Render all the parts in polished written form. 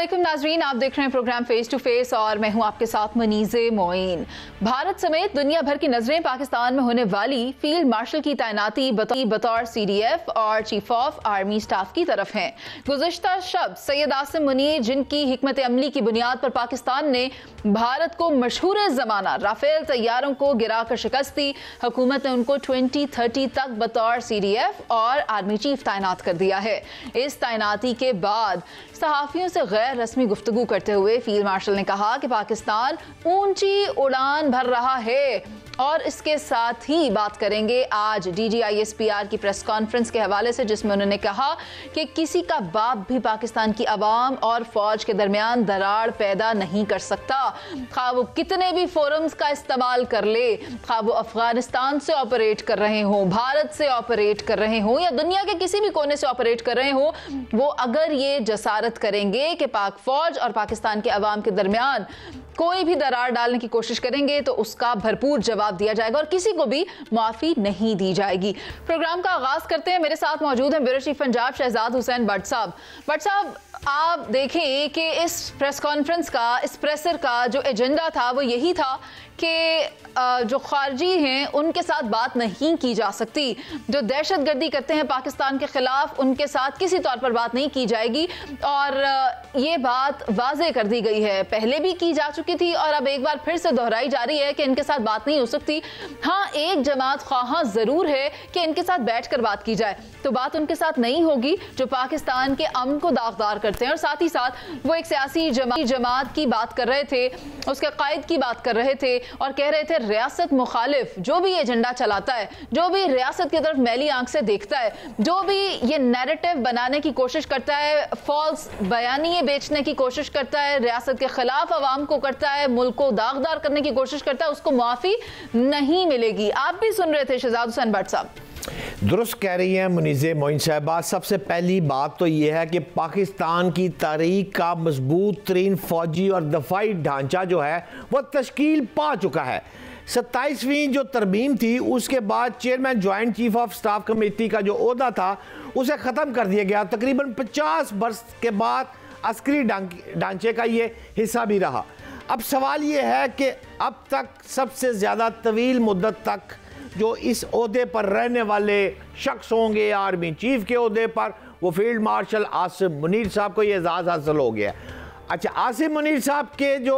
अस्सलामुअलैकुम नाजरीन, आप देख रहे हैं प्रोग्राम फेस टू फेस और मैं हूं आपके साथ मनीज़े मोइन। भारत समेत दुनिया भर की नजरें पाकिस्तान में होने वाली फील्ड मार्शल की तैनाती बतौर CDF और चीफ ऑफ आर्मी स्टाफ की तरफ हैं। गुज़श्ता शब सैयद आसिम मुनीर, जिनकी हिकमत अमली की बुनियाद पर पाकिस्तान ने भारत को मशहूर ज़माना राफेल तैयारों को गिरा कर शिकस्त दी, हुकूमत ने उनको 2030 तक बतौर CDF और आर्मी चीफ तैनात कर दिया है। इस तैनाती के बाद सहाफियों से गैर रस्मी गुफ्तगू करते हुए फील्ड मार्शल ने कहा कि पाकिस्तान ऊंची उड़ान भर रहा है। और इसके साथ ही बात करेंगे आज DGISPR की प्रेस कॉन्फ्रेंस के हवाले से, जिसमें उन्होंने कहा कि किसी का बाप भी पाकिस्तान की अवाम और फौज के दरमियान दरार पैदा नहीं कर सकता, खा वो कितने भी फोरम्स का इस्तेमाल कर ले, खा वो अफगानिस्तान से ऑपरेट कर रहे हों, भारत से ऑपरेट कर रहे हों या दुनिया के किसी भी कोने से ऑपरेट कर रहे हों, वो अगर ये जसारत करेंगे कि पाक फौज और पाकिस्तान के अवाम के दरमियान कोई भी दरार डालने की कोशिश करेंगे तो उसका भरपूर जवाब दिया जाएगा और किसी को भी माफी नहीं दी जाएगी। प्रोग्राम का आगाज करते हैं। मेरे साथ मौजूद हैं ब्यूरो चीफ पंजाब शहजाद हुसैन भट्ट साहब। भट्ट साहब, आप देखें कि इस प्रेस कॉन्फ्रेंस का, इस प्रेसर का जो एजेंडा था वो यही था कि जो खारजी हैं उनके साथ बात नहीं की जा सकती, जो दहशतगर्दी करते हैं पाकिस्तान के खिलाफ उनके साथ किसी तौर पर बात नहीं की जाएगी, और ये बात वाजे कर दी गई है। पहले भी की जा चुकी थी और अब एक बार फिर से दोहराई जा रही है कि इनके साथ बात नहीं हो सकती। हाँ, एक जमात ख्वाह जरूर है कि इनके साथ बैठकर बात की जाए, तो बात उनके साथ नहीं होगी जो पाकिस्तान के अमन को दागदार करते हैं। और साथ ही साथ वो एक सियासी जमात की बात कर रहे थे, उसके कायद की बात कर रहे थे और कह रहे थे रियासत मुखालिफ जो भी एजेंडा चलाता है, जो भी रियासत की तरफ मैली आंख से देखता है, जो भी ये नैरेटिव बनाने की कोशिश करता है, फॉल्स बयानिए बेचने की कोशिश करता है, रियासत के खिलाफ अवाम को करता है, मुल्क को दागदार करने की कोशिश करता है, उसको माफी नहीं मिलेगी। आप भी सुन रहे थे शहजाद हुसैन भट्ट साहब। दुरुस्त कह रही हैं मुनीज़े मोइन साहबा। सबसे पहली बात तो यह है कि पाकिस्तान की तारीख का मजबूत तरीन फौजी और दफाई ढांचा जो है वह तश्कील पा चुका है। 27वीं जो तरमीम थी उसके बाद chairman joint chief of staff committee का जो ओहदा था उसे ख़त्म कर दिया गया। तकरीबन 50 बरस के बाद अस्करी ढांचे का ये हिस्सा भी रहा। अब सवाल ये है कि अब तक सबसे ज़्यादा तवील मुद्दत तक जो इस ओहदे पर रहने वाले शख्स होंगे आर्मी चीफ के ओहदे पर, वो फील्ड मार्शल आसिम मुनीर साहब को ये एजाज़ हासिल हो गया। अच्छा, आसिम मुनीर साहब के जो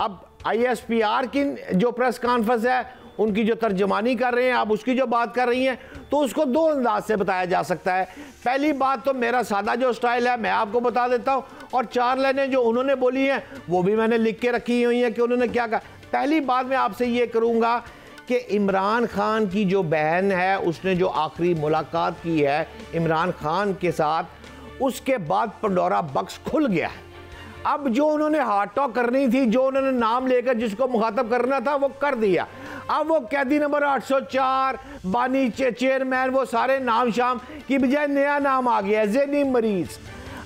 अब ISPR की जो प्रेस कॉन्फ्रेंस है उनकी जो तर्जमानी कर रहे हैं, आप उसकी जो बात कर रही हैं, तो उसको दो अंदाज से बताया जा सकता है। पहली बात तो मेरा सादा जो स्टाइल है मैं आपको बता देता हूँ, और 4 लाइनें जो उन्होंने बोली हैं वो भी मैंने लिख के रखी हुई हैं कि उन्होंने क्या कहा। पहली बात मैं आपसे ये करूँगा कि इमरान खान की जो बहन है उसने जो आखिरी मुलाकात की है इमरान खान के साथ, उसके बाद पंडोरा बक्स खुल गया है। अब जो उन्होंने हार्ट टॉक करनी थी, जो उन्होंने नाम लेकर जिसको मुखातब करना था वो कर दिया। अब वो कैदी नंबर 804, बानी चेयरमैन, वो सारे नाम शाम की बजाय नया नाम आ गया है, ज़हनी मरीज।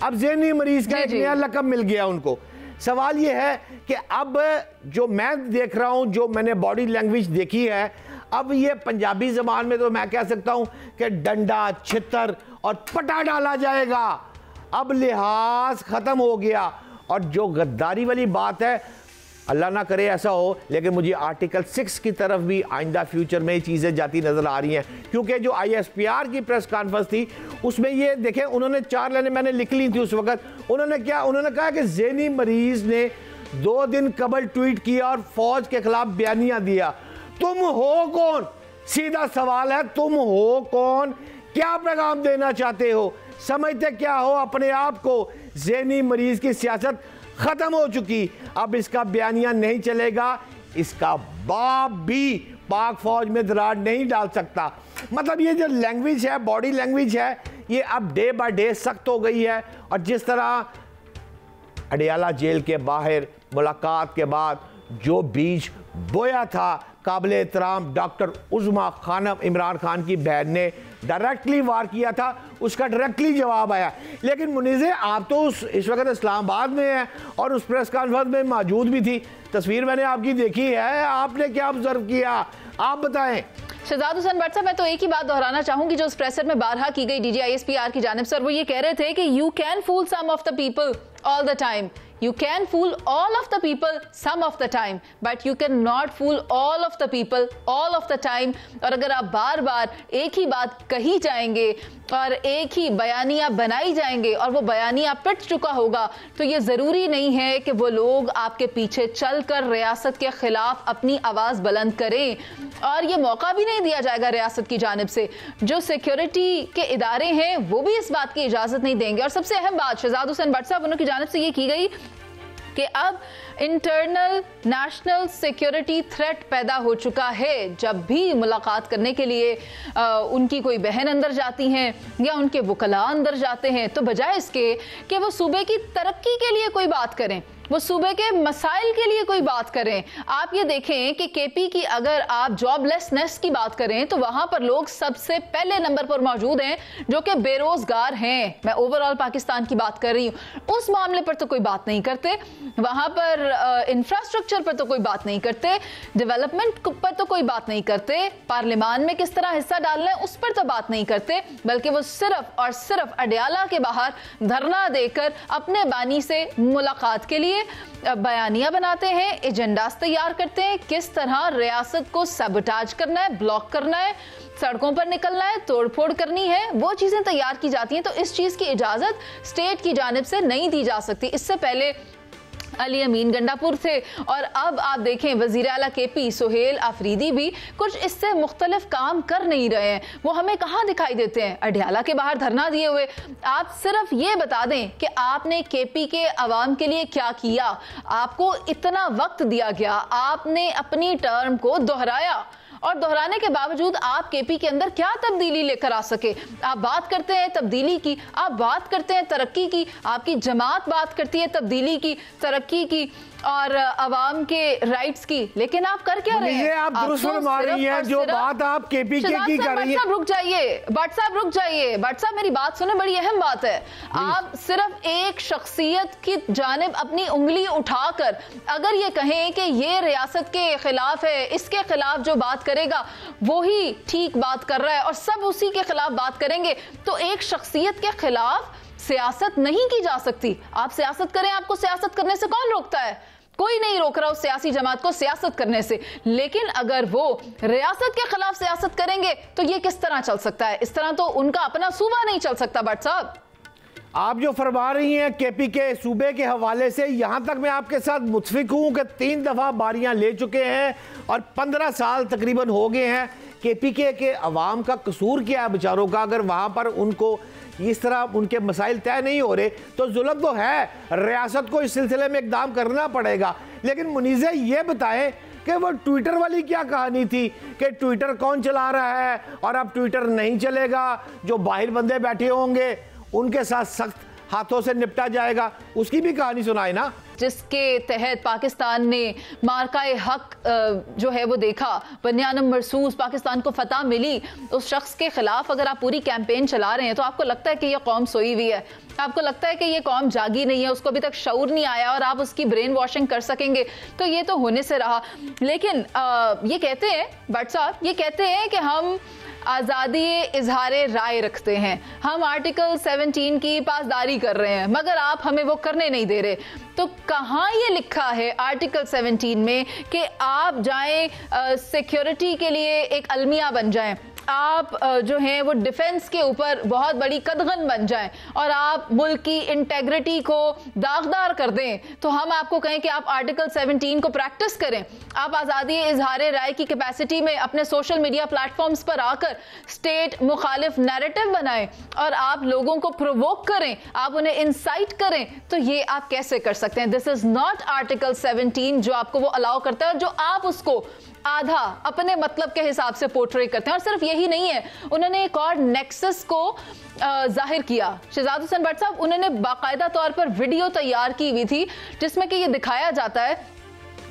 अब ज़हनी मरीज का एक नया लक़ब मिल गया उनको। सवाल ये है कि अब जो मैं देख रहा हूँ, जो मैंने बॉडी लैंग्वेज देखी है, अब ये पंजाबी ज़बान में तो मैं कह सकता हूँ कि डंडा, छितर और पटा डाला जाएगा। अब लिहाज ख़त्म हो गया। और जो गद्दारी वाली बात है, अल्लाह ना करे ऐसा हो, लेकिन मुझे आर्टिकल 6 की तरफ भी आइंदा फ्यूचर में चीज़ें जाती नज़र आ रही हैं। क्योंकि जो ISPR की प्रेस कॉन्फ्रेंस थी उसमें ये देखें, उन्होंने 4 लाइनें मैंने लिख ली थी उस वक्त। उन्होंने कहा कि ज़हनी मरीज ने 2 दिन कबल ट्वीट किया और फौज के खिलाफ बयानिया दिया। तुम हो कौन? सीधा सवाल है, तुम हो कौन? क्या पैगाम देना चाहते हो? समझते क्या हो अपने आप को? ज़हनी मरीज की सियासत खत्म हो चुकी। अब इसका बयानिया नहीं चलेगा, इसका बाप भी पाक फौज में दरार नहीं डाल सकता। मतलब ये जो लैंग्वेज है, बॉडी लैंग्वेज है, ये अब डे बाय डे सख्त हो गई है। और जिस तरह अडियाला जेल के बाहर मुलाकात के बाद जो बीज बोया था, काबिल एहतराम डॉक्टर उज़मा खानम इमरान खान की बहन ने डायरेक्टली वार किया था, उसका डायरेक्टली जवाब आया। लेकिन मुनीज़े, आप तो इस वक्त इस्लामाबाद में हैं और उस प्रेस कॉन्फ्रेंस में मौजूद भी थी, तस्वीर मैंने आपकी देखी है, आपने क्या ऑब्जर्व किया, आप बताएं। शहजाद हुसैन भट्ट साहब, मैं तो एक ही बात दोहराना चाहूंगी जो उस प्रेसर में बारहा की गई DGISPR की जानिब से, और वो ये कह रहे थे कि you can fool some of the people all the time. You can fool all of the people some of the time, but you cannot fool all of the people all of the time. और अगर आप बार बार एक ही बात कही जाएंगे और एक ही बयानिया बनाई जाएंगे और वो बयानिया पिट चुका होगा, तो ये ज़रूरी नहीं है कि वो लोग आपके पीछे चलकर रियासत के खिलाफ अपनी आवाज़ बुलंद करें। और ये मौका भी नहीं दिया जाएगा रियासत की जानिब से। जो सिक्योरिटी के इदारे हैं वो भी इस बात की इजाज़त नहीं देंगे। और सबसे अहम बात शहजाद हुसैन भट्ट साहब उनकी जानिब से ये की गई कि अब इंटरनल नेशनल सिक्योरिटी थ्रेट पैदा हो चुका है। जब भी मुलाकात करने के लिए उनकी कोई बहन अंदर जाती हैं या उनके वकला अंदर जाते हैं, तो बजाय इसके कि वो सूबे की तरक्की के लिए कोई बात करें, वो सूबे के मसाइल के लिए कोई बात करें। आप ये देखें कि केपी की अगर आप जॉबलेसनेस की बात करें तो वहां पर लोग सबसे पहले नंबर पर मौजूद हैं जो कि बेरोजगार हैं। मैं ओवरऑल पाकिस्तान की बात कर रही हूं। उस मामले पर तो कोई बात नहीं करते, वहां पर इंफ्रास्ट्रक्चर पर तो कोई बात नहीं करते, डेवलपमेंट पर तो कोई बात नहीं करते, पार्लियामान में किस तरह हिस्सा डालना है उस पर तो बात नहीं करते, बल्कि वो सिर्फ और सिर्फ अडयाला के बाहर धरना देकर अपने बानी से मुलाकात के लिए बयानियां बनाते हैं, एजेंडास तैयार करते हैं, किस तरह रियासत को सबटाज करना है, ब्लॉक करना है, सड़कों पर निकलना है, तोड़फोड़ करनी है, वो चीजें तैयार की जाती हैं। तो इस चीज की इजाजत स्टेट की जानिब से नहीं दी जा सकती। इससे पहले अली अमीन गंडापुर थे और अब आप देखें वजीर आला केपी सोहेल आफरीदी भी कुछ इससे मुख्तलिफ काम कर नहीं रहे हैं। वो हमें कहाँ दिखाई देते हैं? अडयाला के बाहर धरना दिए हुए। आप सिर्फ ये बता दें कि आपने केपी के अवाम के लिए क्या किया। आपको इतना वक्त दिया गया, आपने अपनी टर्म को दोहराया और दोहराने के बावजूद आप केपी के अंदर क्या तब्दीली लेकर आ सके? आप बात करते हैं तब्दीली की, आप बात करते हैं तरक्की की, आपकी जमात बात करती है तब्दीली की, तरक्की की और अवाम के राइट्स की, लेकिन आप कर क्या रहे हैं? आप दुरुस्त फरमा रही हैं जो बात आप केपी की कर रही हैं। रुक जाइए भट्ट साहब, रुक जाइए भट्ट साहब, मेरी बात सुने, बड़ी अहम बात है। आप सिर्फ एक शख्सियत की जानिब अपनी उंगली उठाकर अगर ये कहें कि ये रियासत के खिलाफ है, इसके खिलाफ जो बात करेगा वो ही ठीक बात कर रहा है और सब उसी के खिलाफ बात करेंगे, तो एक शख्सियत के खिलाफ सियासत नहीं की जा सकती। आप सियासत करें, आपको सियासत करने से कौन रोकता है? कोई नहीं रोक रहा उस सियासी जमात को सियासत करने से, लेकिन अगर वो रियासत के खिलाफ सियासत करेंगे तो ये किस तरह चल सकता है? इस तरह तो उनका अपना सूबा नहीं चल सकता। भट्ट साहब, आप जो फरमा रही हैं केपी के सूबे के हवाले से, यहां तक मैं आपके साथ मुत्फिक हूं कि 3 दफा बारियां ले चुके हैं और 15 साल तकरीबन हो गए हैं। केपी के अवाम का कसूर क्या है बेचारों का? अगर वहां पर उनको इस तरह उनके मसाइल तय नहीं हो रहे तो जुल्म तो है, रियासत को इस सिलसिले में इकदाम करना पड़ेगा। लेकिन मुनीज़े ये बताएं कि वो ट्विटर वाली क्या कहानी थी कि ट्विटर कौन चला रहा है और अब ट्विटर नहीं चलेगा, जो बाहर बंदे बैठे होंगे उनके साथ सख्त हाथों से निपटा जाएगा, उसकी भी कहानी सुनाए ना। जिसके तहत पाकिस्तान ने मार्काए हक जो है वो देखा, बनियानम मरसूस पाकिस्तान को फतह मिली, उस शख्स के खिलाफ अगर आप पूरी कैंपेन चला रहे हैं तो आपको लगता है कि ये कौम सोई हुई है, आपको लगता है कि ये कौम जागी नहीं है, उसको अभी तक शऊर नहीं आया और आप उसकी ब्रेन वॉशिंग कर सकेंगे, तो ये तो होने से रहा। लेकिन ये कहते हैं भट्ट साहब, ये कहते हैं कि हम आज़ादी इजहारे राय रखते हैं, हम आर्टिकल 17 की पासदारी कर रहे हैं, मगर आप हमें वो करने नहीं दे रहे। तो कहाँ ये लिखा है आर्टिकल 17 में कि आप जाएं सिक्योरिटी के लिए एक अलमिया बन जाएं, आप जो हैं वो डिफेंस के ऊपर बहुत बड़ी कदगन बन जाएं और आप मुल्क की इंटेग्रिटी को दागदार कर दें, तो हम आपको कहें कि आप आर्टिकल 17 को प्रैक्टिस करें, आप आज़ादी इजहार राय की कैपेसिटी में अपने सोशल मीडिया प्लेटफॉर्म्स पर आकर स्टेट मुखालिफ नैरेटिव बनाएं और आप लोगों को प्रोवोक करें, आप उन्हें इंसाइट करें, तो ये आप कैसे कर सकते हैं? दिस इज नॉट आर्टिकल 17 जो आपको वो अलाउ करता है, जो आप उसको आधा अपने मतलब के हिसाब से पोर्ट्रे करते हैं। और सिर्फ यही नहीं है, उन्होंने एक और नेक्सस को जाहिर किया। शहजाद हुसैन भट्ट साहब, उन्होंने बाकायदा तौर पर वीडियो तैयार की हुई थी जिसमें कि ये दिखाया जाता है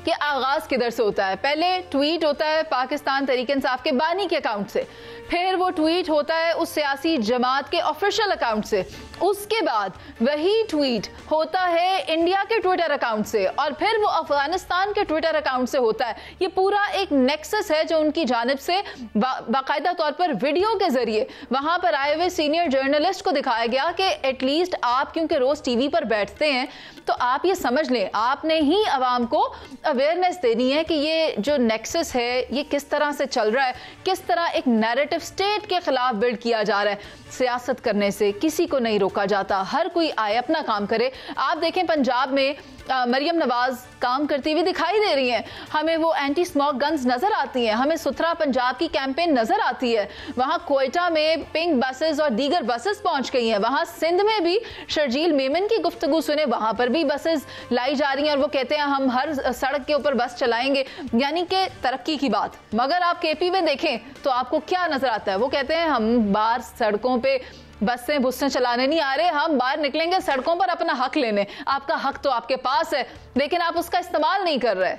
कि आगाज किधर से होता है। पहले ट्वीट होता है पाकिस्तान तहरीक इंसाफ के बानी के अकाउंट से, फिर वो ट्वीट होता है उस सियासी जमात के ऑफिशियल अकाउंट से, उसके बाद वही ट्वीट होता है इंडिया के ट्विटर अकाउंट से, और फिर वो अफगानिस्तान के ट्विटर अकाउंट से होता है। ये पूरा एक नेक्सस है जो उनकी जानिब से बाकायदा तौर पर वीडियो के जरिए वहां पर आए हुए सीनियर जर्नलिस्ट को दिखाया गया कि एटलीस्ट आप क्योंकि रोज टीवी पर बैठते हैं तो आप ये समझ लें, आपने ही अवाम को अवेयरनेस देनी है कि ये जो नेक्सस है ये किस तरह से चल रहा है, किस तरह एक नैरेटिव स्टेट के खिलाफ बिल्ड किया जा रहा है। सियासत करने से किसी को नहीं रोका जाता, हर कोई आए अपना काम करे। आप देखें पंजाब में मरियम नवाज काम करती हुई दिखाई दे रही हैं, हमें वो एंटी स्मोक गन्स नजर आती हैं, हमें सुथरा पंजाब की कैंपेन नजर आती है। वहां कोयटा में पिंक बसेस और दीगर बसेस पहुंच गई हैं। वहां सिंध में भी शर्जील मेमन की गुफ्तगू सुने, वहां पर भी बसेस लाई जा रही हैं और वो कहते हैं हम हर सड़क के ऊपर बस चलाएंगे, यानी कि तरक्की की बात। मगर आप केपी में देखें तो आपको क्या नजर आता है, वो कहते हैं हम बाहर सड़कों पे बसें बुसें चलाने नहीं आ रहे, हम बाहर निकलेंगे सड़कों पर अपना हक लेने। आपका हक तो आपके पास है लेकिन आप उसका इस्तेमाल नहीं कर रहे।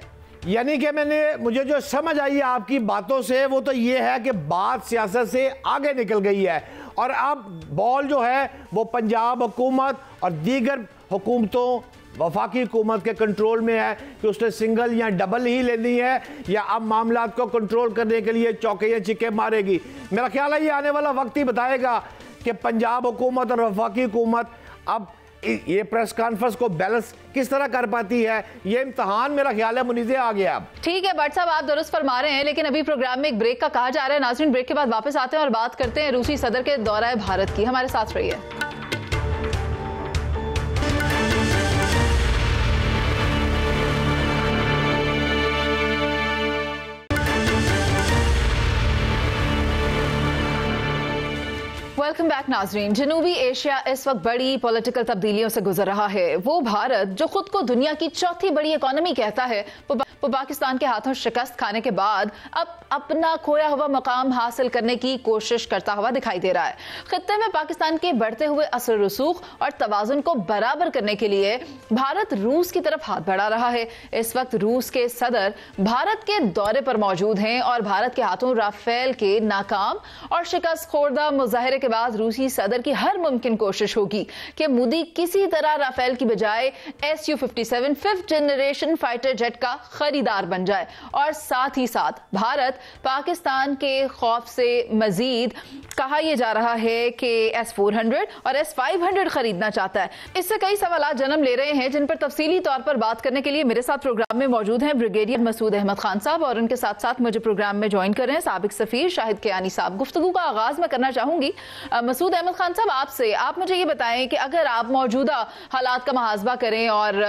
यानी कि मुझे जो समझ आई है आपकी बातों से वो तो ये है कि बात सियासत से आगे निकल गई है और अब बॉल जो है वो पंजाब हुकूमत और दीगर हुकूमतों वफाकी हुकूमत के कंट्रोल में है कि उसने सिंगल या डबल ही लेनी है या अब मामलात को कंट्रोल करने के लिए चौके या चिक्के मारेगी। मेरा ख्याल है ये आने वाला वक्त ही बताएगा कि पंजाब हुकूमत और वफाकी हुकूमत अब ये प्रेस कॉन्फ्रेंस को बैलेंस किस तरह कर पाती है। ये इम्तहान मेरा ख्याल है मुनीज़े आ गया। अब ठीक है भट्ट साहब, आप दुरुस्त फरमा रहे हैं, लेकिन अभी प्रोग्राम में एक ब्रेक का कहा जा रहा है। नाज़रीन, ब्रेक के बाद वापस आते हैं और बात करते हैं रूसी सदर के दौरा भारत की। हमारे साथ रहिए। वेलकम बैक नाजरीन। जनूबी एशिया इस वक्त बड़ी पॉलिटिकल तब्दीलियों से गुजर रहा है। वो भारत जो खुद को दुनिया की चौथी बड़ी इकोनॉमी कहता है वो पाकिस्तान के हाथों शिकस्त खाने के बाद अब अपना खोया हुआ मकाम हासिल करने की कोशिश करता हुआ दिखाई दे रहा है। खित्ते में पाकिस्तान के बढ़ते हुए असर रसूख और तवाजुन को बराबर करने के लिए भारत रूस की तरफ हाथ बढ़ा रहा है। इस वक्त रूस के सदर भारत के दौरे पर मौजूद हैं और भारत के हाथों राफेल के नाकाम और शिकस्त खोरदा मुजाहरे के बाद रूसी सदर की हर मुमकिन कोशिश होगी कि मोदी किसी तरह राफेल की बजाय Su-57 fifth generation fighter jet का खरीदार बन जाए। और साथ ही साथ भारत पाकिस्तान के खौफ से मजीद कहा यह जा रहा है कि S-400 और S-500 खरीदना चाहता है। इससे कई सवाल जन्म ले रहे हैं जिन पर तफसीली तौर पर बात करने के लिए मेरे साथ प्रोग्राम में मौजूद हैं ब्रिगेडियर मसूद अहमद खान साहब और उनके साथ साथ मुझे प्रोग्राम में ज्वाइन कर रहे हैं साबिक सफीर शाहिद कियानी साहब। गुफ्तगू का आगाज मैं करना चाहूंगी मसूद अहमद खान साहब आपसे। आप मुझे ये बताएं कि अगर आप मौजूदा हालात का मुहासबा करें और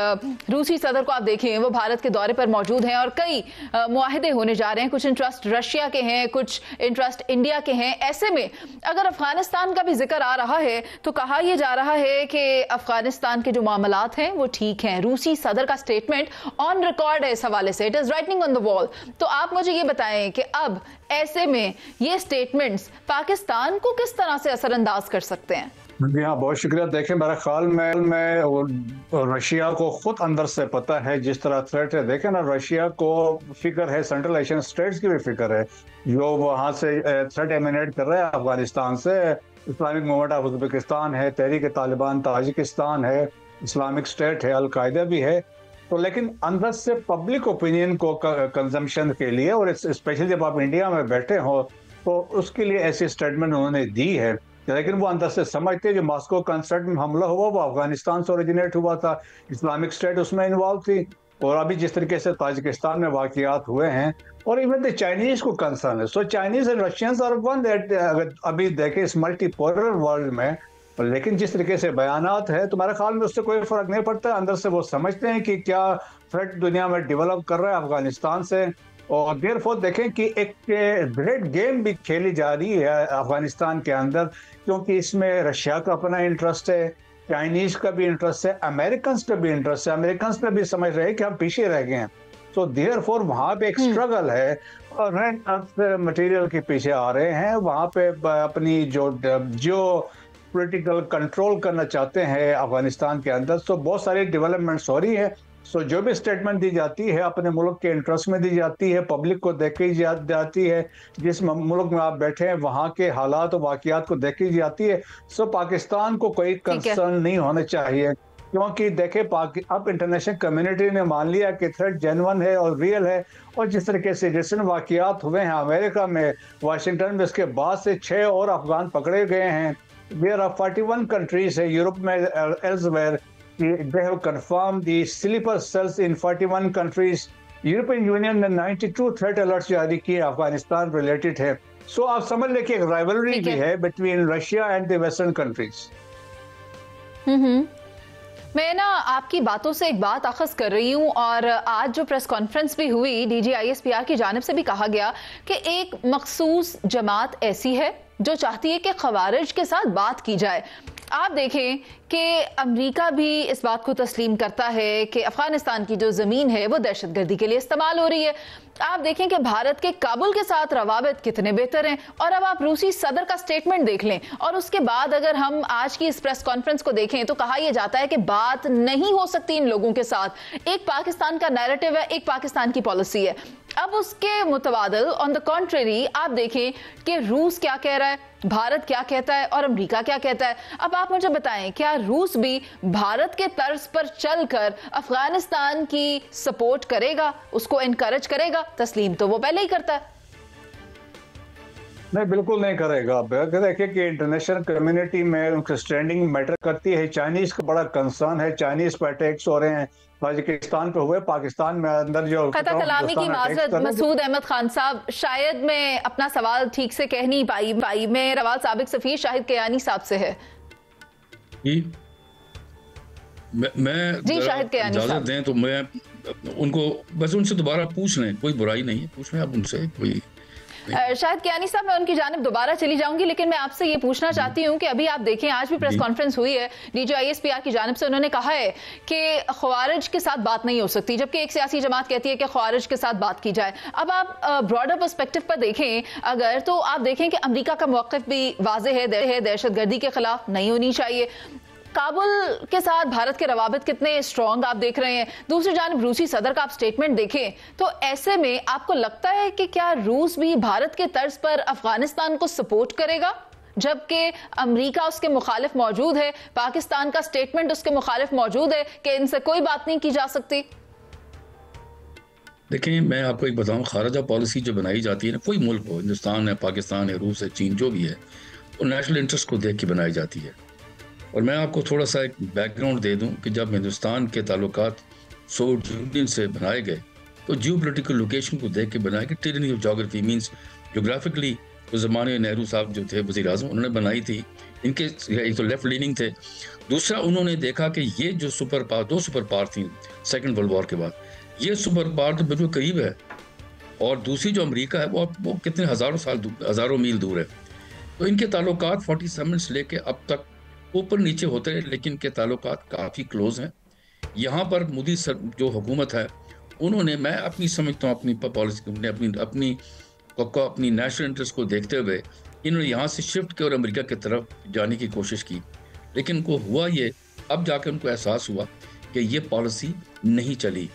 रूसी सदर को आप देखें, वो भारत के दौरे पर मौजूद हैं और कई मुआहदे होने जा रहे हैं, कुछ इंटरेस्ट रशिया के हैं, कुछ इंटरेस्ट इंडिया के हैं। ऐसे में अगर अफगानिस्तान का भी जिक्र आ रहा है तो कहा यह जा रहा है कि अफगानिस्तान के जो मामलात हैं वो ठीक हैं। रूसी सदर का स्टेटमेंट ऑन रिकॉर्ड है इस हवाले से, it is writing on the wall. तो आप मुझे ये बताएं कि अब ऐसे में ये स्टेटमेंट्स पाकिस्तान को किस तरह से असरअंदाज कर सकते हैं? जी हाँ, बहुत शुक्रिया। देखें, मेरा ख्याल में रशिया को खुद अंदर से पता है जिस तरह थ्रेट है। देखें ना, रशिया को फिक्र है, सेंट्रल एशियन स्टेट्स की भी फिक्र है जो वहाँ से थ्रेट एमिनेट कर रहे हैं अफगानिस्तान से। इस्लामिक मूवमेंट ऑफ उज़्बेकिस्तान है, तहरीक तालिबान ताजिकिस्तान है, इस्लामिक स्टेट है, अलकायदा भी है। तो लेकिन अंदर से पब्लिक ओपिनियन को कंजम्पशन के लिए और स्पेशली जब आप इंडिया में बैठे हो तो उसके लिए ऐसी स्टेटमेंट उन्होंने दी है। लेकिन वो अंदर से समझते हैं जो मॉस्को कंसर्ट में हमला हुआ वो अफगानिस्तान से ओरिजिनेट हुआ था, इस्लामिक स्टेट उसमें इन्वॉल्व थी। और अभी जिस तरीके से ताजिकिस्तान में वाकयात हुए हैं और इवन द चाइनीज को कंसर्न है। So Chinese and Russians are one that अगर अभी देखें इस मल्टीपोलर वर्ल्ड में, लेकिन जिस तरीके से बयानात है तो मेरे ख्याल में उससे कोई फर्क नहीं पड़ता। अंदर से वो समझते हैं कि क्या थ्रेट दुनिया में डेवलप कर रहा है अफगानिस्तान से। और देयरफॉर देखें कि एक ग्रेट गेम भी खेली जा रही है अफगानिस्तान के अंदर, क्योंकि इसमें रशिया का अपना इंटरेस्ट है, चाइनीज का भी इंटरेस्ट है, अमेरिकन का भी इंटरेस्ट है। अमेरिकन पे भी समझ रहे हैं कि हम पीछे रह गए हैं। तो देयरफॉर वहाँ पे एक स्ट्रगल है और रेंट मटेरियल के पीछे आ रहे हैं। वहाँ पे अपनी जो पॉलिटिकल कंट्रोल करना चाहते हैं अफगानिस्तान के अंदर। तो बहुत सारी डेवलपमेंट्स हो रही है सो जो भी स्टेटमेंट दी जाती है अपने मुल्क के इंटरेस्ट में दी जाती है, पब्लिक को देखी जाती है, जिस मुल्क में आप बैठे हैं वहाँ के हालात और वाक़यात को देखी जाती है। सो पाकिस्तान को कोई कंसर्न नहीं होना चाहिए, क्योंकि देखे अब इंटरनेशनल कम्युनिटी ने मान लिया कि थ्रेट जेन्युइन है और रियल है। और जिस तरीके से रिसेंट वाक़यात हुए हैं अमेरिका में, वाशिंगटन में, उसके बाद से 6 और अफगान पकड़े गए हैं। देयर आर 41 कंट्रीज है यूरोप में, elsewhere, they have confirmed the sleeper cells in 41 countries. European union ने 92 थ्रेट अलर्ट्स जारी किए अफगानिस्तान रिलेटेड है। सो आप समझ लें कि एक राइवलरी भी है between Russia and the western countries. मैं ना आपकी बातों से एक बात अखज़ कर रही हूँ, और आज जो प्रेस कॉन्फ्रेंस भी हुई DGISPR की जानिब से भी कहा गया कि एक मखसूस जमात ऐसी है जो चाहती है कि खवारिज के साथ बात की जाए। आप देखें कि अमेरिका भी इस बात को तस्लीम करता है कि अफगानिस्तान की जो ज़मीन है वो दहशतगर्दी के लिए इस्तेमाल हो रही है। आप देखें कि भारत के काबुल के साथ रवाबित कितने बेहतर हैं, और अब आप रूसी सदर का स्टेटमेंट देख लें, और उसके बाद अगर हम आज की इस प्रेस कॉन्फ्रेंस को देखें तो कहा यह जाता है कि बात नहीं हो सकती इन लोगों के साथ। एक पाकिस्तान का नैरेटिव है, एक पाकिस्तान की पॉलिसी है। अब उसके मुतबादिल ऑन द कॉन्ट्रेरी आप देखें कि रूस क्या कह रहा है, भारत क्या कहता है और अमेरिका क्या कहता है। अब आप मुझे बताएं, क्या रूस भी भारत के तर्ज पर चलकर अफगानिस्तान की सपोर्ट करेगा, उसको एनकरेज करेगा? तस्लीम तो वो पहले ही करता है। नहीं, बिल्कुल नहीं करेगा। देखिए कि इंटरनेशनल कम्युनिटी में उनकी स्टैंडिंग मैटर करती है। चाइनीज का बड़ा कंसर्न है, चाइनीज पे अटैक्स हो रहे हैं, ताजिकिस्तान पे हुए, पाकिस्तान में अंदर जो खता कलामी की माजरत मसूद अहमद खान साहब, शायद मैं अपना सवाल ठीक से कह नहीं पाई। मैं रवाल साबिक सफीर शाहिद कियानी साहब से है मैं जी, शाहिद कियानी इजाजत दें तो मैं उनको बस उनसे दोबारा पूछ लें, कोई बुराई नहीं है, पूछ लें आप उनसे कोई। शाहिद कियानी साहब, मैं उनकी जानिब दोबारा चली जाऊंगी, लेकिन मैं आपसे ये पूछना चाहती हूँ कि अभी आप देखें आज भी प्रेस कॉन्फ्रेंस हुई है DGISPR की जानिब से, उन्होंने कहा है कि ख्वारिज के साथ बात नहीं हो सकती, जबकि एक सियासी जमात कहती है कि ख्वारिज के साथ बात की जाए। अब आप ब्रॉडर पर्सपेक्टिव पर देखें अगर, तो आप देखें कि अमेरिका का मौक़िफ़ भी वाज़ेह है, दहशतगर्दी के खिलाफ नहीं होनी चाहिए। काबुल के साथ भारत के रवाबित कितने स्ट्रॉन्ग आप देख रहे हैं। दूसरी जानिब रूसी सदर का आप स्टेटमेंट देखें, तो ऐसे में आपको लगता है कि क्या रूस भी भारत के तर्ज पर अफगानिस्तान को सपोर्ट करेगा, जबकि अमेरिका उसके मुखालिफ मौजूद है, पाकिस्तान का स्टेटमेंट उसके मुखालिफ मौजूद है कि इनसे कोई बात नहीं की जा सकती? देखिए, मैं आपको एक बताऊं, खारजा पॉलिसी जो बनाई जाती है ना, कोई मुल्क हो, हिंदुस्तान है, पाकिस्तान है, रूस है, चीन, जो भी है, वो नेशनल इंटरेस्ट को देख के बनाई जाती है। और मैं आपको थोड़ा सा एक बैकग्राउंड दे दूं कि जब हिंदुस्तान के ताल्लुकात सोवियत यूनियन से बनाए गए तो जियो पोलिटिकल लोकेशन को देख के बनाए कि tyranny of geography means geographically उस ज़माने नेहरू साहब जो थे वज़ीर आज़म, उन्होंने बनाई थी। इनके एक तो लेफ्ट लीनिंग थे, दूसरा उन्होंने देखा कि ये जो सुपर पावर, 2 सुपर पावर थी सेकेंड वर्ल्ड वॉर के बाद, ये सुपर पावर तो बिल्कुल करीब है, और दूसरी जो अमेरिका है वो कितने हज़ारों मील दूर है। तो इनके ताल्लुकात 47 से लेके अब तक ऊपर नीचे होते हैं, लेकिन के ताल्लुकात काफ़ी क्लोज हैं। यहाँ पर मोदी जो हुकूमत है, उन्होंने, मैं अपनी समझता हूँ, अपनी पॉलिसी अपनी नेशनल इंटरेस्ट को देखते हुए इन्होंने यहाँ से शिफ्ट किया और अमेरिका की तरफ जाने की कोशिश की, लेकिन उनको हुआ ये, अब जाकर उनको एहसास हुआ कि ये पॉलिसी नहीं चली।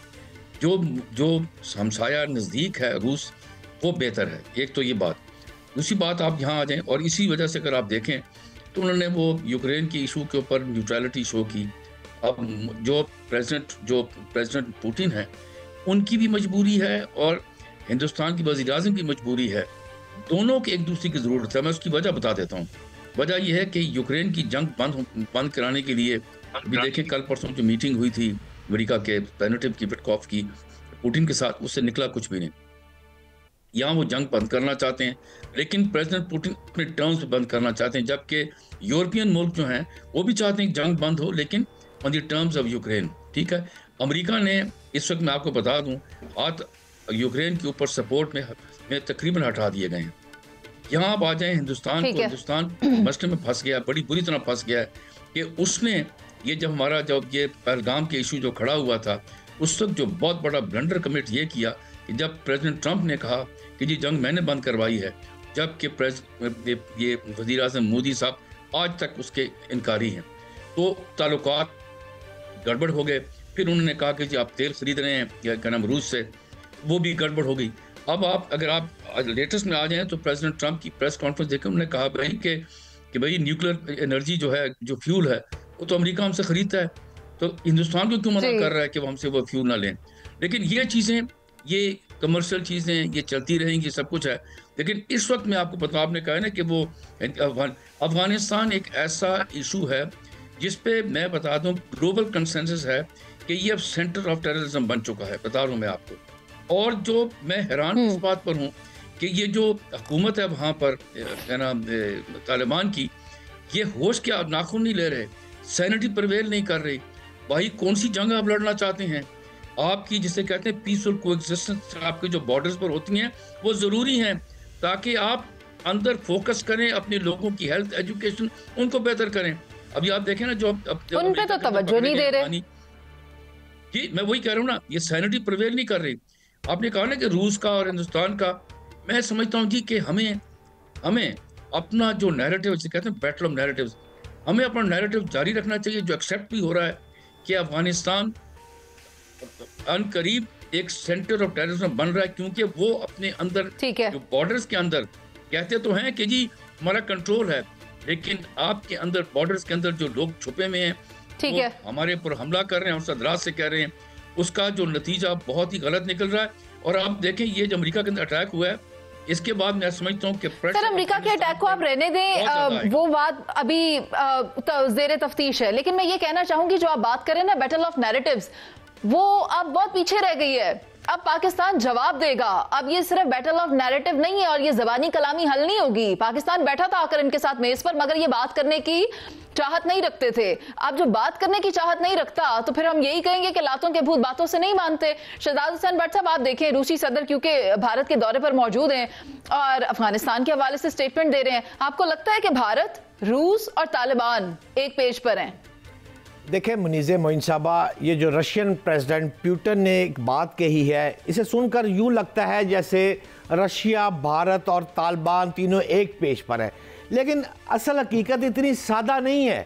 जो हमसाया नज़दीक है रूस, वो बेहतर है। एक तो ये बात। दूसरी बात, आप यहाँ आ जाएं, और इसी वजह से अगर आप देखें तो उन्होंने वो यूक्रेन की इशू के ऊपर न्यूट्रलिटी शो की। अब जो प्रेसिडेंट पुतिन है, उनकी भी मजबूरी है और हिंदुस्तान की वज़ीर आज़म की मजबूरी है, दोनों के एक दूसरे की ज़रूरत है। मैं उसकी वजह बता देता हूँ। वजह यह है कि यूक्रेन की जंग बंद कराने के लिए अभी देखें, कल परसों जो मीटिंग हुई थी अमेरिका के रेप्रेजेंटेटिव की पेटकॉफ की पुतिन के साथ, उससे निकला कुछ भी नहीं। यहाँ वो जंग बंद करना चाहते हैं, लेकिन प्रेसिडेंट पुतिन अपने टर्म्स पे बंद करना चाहते हैं, जबकि यूरोपियन मुल्क जो हैं वो भी चाहते हैं जंग बंद हो, लेकिन on the terms of Ukraine. ठीक है, अमेरिका ने इस वक्त, मैं आपको बता दूं, हाथ यूक्रेन के ऊपर सपोर्ट में तकरीबन हटा दिए गए हैं। यहाँ आप आ जाएं हिंदुस्तान को, हिंदुस्तान मसले में फंस गया, बड़ी बुरी तरह फंस गया है कि उसने ये जब ये पहलगाम के इशू जो खड़ा हुआ था, उस वक्त जो बहुत बड़ा ब्लंडर कमिट ये किया कि जब प्रेसिडेंट ट्रंप ने कहा कि जी जंग मैंने बंद करवाई है, जबकि ये वज़ीर आज़म मोदी साहब आज तक उसके इनकारी हैं, तो ताल्लुकात गड़बड़ हो गए। फिर उन्होंने कहा कि जी आप तेल खरीद रहे हैं क्या नाम रूस से, वो भी गड़बड़ हो गई। अब अगर आप लेटेस्ट में आ जाएं तो प्रेसिडेंट ट्रंप की प्रेस कॉन्फ्रेंस देखकर उन्होंने कहा भाई कि भाई न्यूक्लियर एनर्जी जो है, जो फ्यूल है, वो तो अमेरिका हमसे खरीदता है, तो हिंदुस्तान को क्यों मना कर रहा है कि वो हमसे वो फ्यूल ना लें। लेकिन ये चीज़ें, ये कमर्शियल चीज़ें, ये चलती रहेंगी, सब कुछ है। लेकिन इस वक्त मैं आपको बताऊं, आपने कहा है ना कि वो अफगानिस्तान एक ऐसा इशू है जिस पे मैं बता दूं ग्लोबल कंसेंसस है कि ये अब सेंटर ऑफ टेररिज्म बन चुका है, बता रहा हूँ मैं आपको। और जो मैं हैरान इस बात पर हूँ कि ये जो हुकूमत है वहाँ पर क्या नाम तालिबान की, ये होश क्या नाखून नहीं ले रहे, सैनिटी प्रिवेल नहीं कर रही। भाई कौन सी जंग आप लड़ना चाहते हैं? आपकी जिसे कहते हैं पीसफुल कोएग्जिस्टेंस, आपके जो बॉर्डर्स पर होती हैं वो ज़रूरी हैं ताकि आप अंदर फोकस करें, अपने लोगों की हेल्थ, एजुकेशन, उनको बेहतर करें। अभी आप देखें ना, जो उन पे तो तवज्जो नहीं दे रहे जी, मैं वही कह रहा हूँ ना, ये सैनिटी प्रिवेल नहीं कर रही। आपने कहा ना कि रूस का और हिंदुस्तान का, मैं समझता हूँ जी कि हमें अपना जो नैरेटिव, जिसे कहते हैं बैटल ऑफ नैरेटिव्स, हमें अपना नैरेटिव जारी रखना चाहिए, जो एक्सेप्ट भी हो रहा है कि अफगानिस्तान अनकरीब एक सेंटर ऑफ टेररिज्म बन रहा है, क्योंकि वो अपने अंदर जो बॉर्डर्स के अंदर कहते तो हैं कि जी हमारा कंट्रोल है, लेकिन आपके अंदर बॉर्डर्स के अंदर जो लोग छुपे हुए हैं, ठीक है, हमारे ऊपर हमला कर रहे हैं, और सदरात से कह रहे हैं, उसका जो नतीजा बहुत ही गलत निकल रहा है। और आप देखें ये जो अमेरिका के अंदर अटैक हुआ है, इसके बाद मैं समझता हूँ कि सर अमेरिका के अटैक को आप रहने दें, वो बात अभी ज़ेरे तफ्तीश है। लेकिन मैं ये कहना चाहूंगी, जो आप बात करें ना बैटल ऑफ नैरेटिव्स, वो अब बहुत पीछे रह गई है। अब पाकिस्तान जवाब देगा। अब ये सिर्फ बैटल ऑफ नैरेटिव नहीं है और ये जबानी कलामी हल नहीं होगी। पाकिस्तान बैठा था आकर इनके साथ मेज पर, मगर ये बात करने की चाहत नहीं रखते थे। अब जो बात करने की चाहत नहीं रखता तो फिर हम यही कहेंगे कि लातों के भूत बातों से नहीं मानते। शहजाद हुसैन भट्ट साहब, आप देखें रूसी सदर क्योंकि भारत के दौरे पर मौजूद हैं और अफगानिस्तान के हवाले से स्टेटमेंट दे रहे हैं। आपको लगता है कि भारत, रूस और तालिबान एक पेज पर हैं? देखिए मुनीज़े मोइन साहबा, ये जो रशियन प्रेसिडेंट पुतिन ने एक बात कही है, इसे सुनकर यूँ लगता है जैसे रशिया, भारत और तालिबान तीनों एक पेज पर है। लेकिन असल हकीकत इतनी सादा नहीं है।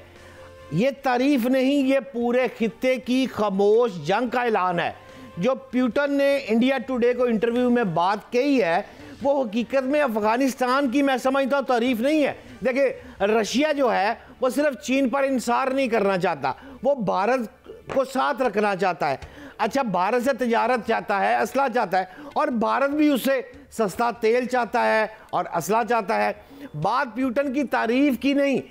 ये तारीफ नहीं, ये पूरे खित्ते की खामोश जंग का ऐलान है। जो पुतिन ने इंडिया टुडे को इंटरव्यू में बात कही है, वो हकीकत में अफगानिस्तान की मैं समझता हूँ तारीफ नहीं है। देखिए रशिया जो है वो सिर्फ चीन पर इंसार नहीं करना चाहता, वो भारत को साथ रखना चाहता है। अच्छा, भारत से तजारत चाहता है, असला चाहता है, और भारत भी उससे सस्ता तेल चाहता है और असला चाहता है। बात पुतिन की तारीफ की नहीं,